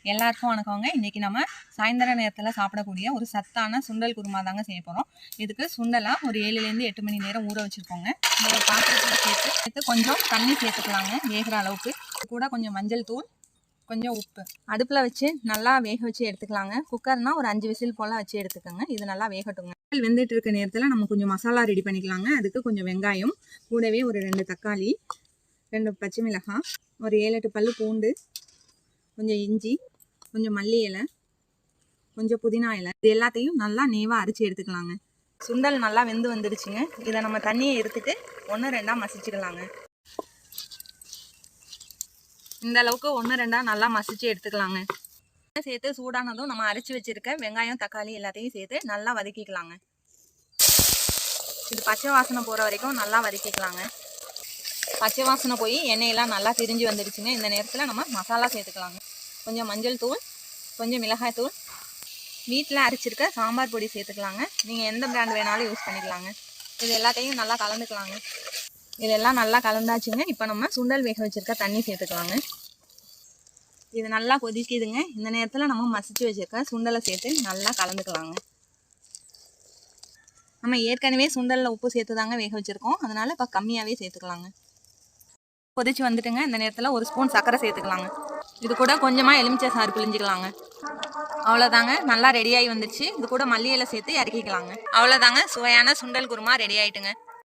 எல்லாருக்கும் வணக்கங்க. இன்றைக்கி நம்ம சாயந்தர நேரத்தில் சாப்பிடக்கூடிய ஒரு சத்தான சுண்டல் குருமா தாங்க செய்ய போகிறோம். இதுக்கு சுண்டலாக ஒரு 7லேருந்து 8 மணி நேரம் ஊற வச்சுருக்கோங்க. ஒரு பாத்திரத்தில் சேர்த்து கொஞ்சம் தண்ணி சேர்த்துக்கலாங்க வேகிற அளவுக்கு. கூட கொஞ்சம் மஞ்சள் தூள், கொஞ்சம் உப்பு. அடுப்பில் வச்சு நல்லா வேக வச்சு எடுத்துக்கலாங்க. குக்கர்னால் ஒரு 5 விசில் போல் வச்சு எடுத்துக்கோங்க. இது நல்லா வேகட்டுங்க. வெந்துட்டு இருக்க நேரத்தில் நம்ம கொஞ்சம் மசாலா ரெடி பண்ணிக்கலாங்க. அதுக்கு கொஞ்சம் வெங்காயம், கூடவே ஒரு 2 தக்காளி, 2 பச்சை மிளகாய், ஒரு 7-8 பல்லு பூண்டு, கொஞ்சம் இஞ்சி, கொஞ்சம் மல்லி இலை, கொஞ்சம் புதினா இலை, இது எல்லாத்தையும் நல்லா நேவாக அரைச்சி எடுத்துக்கலாங்க. சுண்டல் நல்லா வெந்து வந்துடுச்சுங்க. இதை நம்ம தண்ணியை எடுத்துட்டு 1-2 மசிச்சுக்கலாங்க. இந்த அளவுக்கு 1-2 நல்லா மசிச்சு எடுத்துக்கலாங்க. சேர்த்து சூடானதும் நம்ம அரைச்சி வச்சிருக்க வெங்காயம், தக்காளி எல்லாத்தையும் சேர்த்து நல்லா வதக்கிக்கலாங்க. இது பச்சை வாசனை போகிற வரைக்கும் நல்லா வதக்கிக்கலாங்க. பச்சை வாசனை போய் எண்ணெயெல்லாம் நல்லா திரிஞ்சு வந்துடுச்சுங்க. இந்த நேரத்தில் நம்ம மசாலா சேர்த்துக்கலாங்க. கொஞ்சம் மஞ்சள் தூள், கொஞ்சம் மிளகாய் தூள், வீட்டில் அரைச்சிருக்க சாம்பார் பொடி சேர்த்துக்கலாங்க. நீங்கள் எந்த பிராண்ட் வேணாலும் யூஸ் பண்ணிக்கலாங்க. இது எல்லாத்தையும் நல்லா கலந்துக்கலாங்க. இதெல்லாம் நல்லா கலந்தாச்சுங்க. இப்போ நம்ம சுண்டல் வேக வச்சுருக்க தண்ணி சேர்த்துக்கலாங்க. இது நல்லா கொதிக்குதுங்க. இந்த நேரத்தில் நம்ம மசிச்சு வச்சுருக்க சுண்டலை சேர்த்து நல்லா கலந்துக்கலாங்க. நம்ம ஏற்கனவே சுண்டலில் உப்பு சேர்த்து தாங்க வேக வச்சுருக்கோம். அதனால் இப்போ கம்மியாகவே சேர்த்துக்கலாங்க. கொதிச்சு வந்துட்டுங்க. இந்த நேரத்தில் ஒரு ஸ்பூன் சர்க்கரை சேர்த்துக்கலாங்க. இது கூட கொஞ்சமாக எலுமிச்சை சாறு பிழிஞ்சிக்கலாங்க. அவ்வளோதாங்க, நல்லா ரெடியாகி வந்துடுச்சு. இது கூட மல்லி இலை சேர்த்து இறக்கிக்கலாங்க. அவ்வளோதாங்க, சுவையான சுண்டல் குருமா ரெடி ஆகிட்டுங்க.